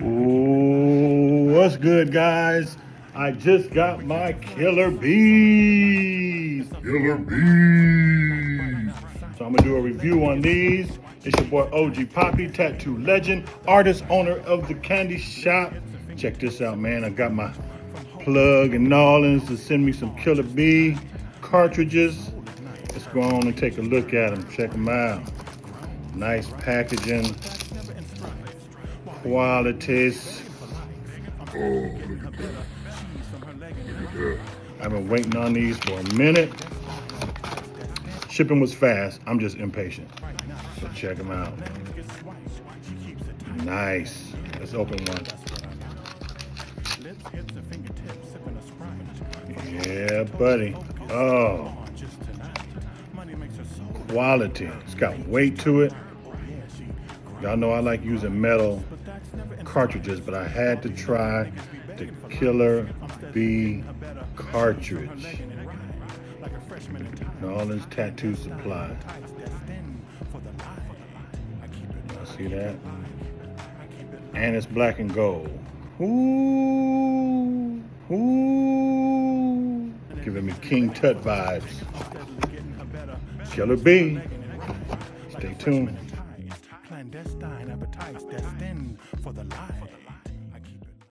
Ooh, what's good, guys? I just got my Killer Bees. Killer Bees. So I'm gonna do a review on these. It's your boy OG Poppy, tattoo legend, artist, owner of the candy shop. Check this out, man. I got my plug in Nolans to send me some Killer Bee cartridges. Let's go on and take a look at them. Check them out. Nice packaging. Qualities. Oh, look at that. Look at that. I've been waiting on these for a minute. Shipping was fast. I'm just impatient. So check them out. Nice. Let's open one. Yeah, buddy. Oh. Quality. It's got weight to it. Y'all know I like using metal cartridges, but I had to try the Killer Bee cartridge. Nolan's Tattoo Supply. I see that. And it's black and gold. Ooh, ooh. Giving me King Tut vibes. Killer Bee. Stay tuned. Clandestine appetites destined for the life.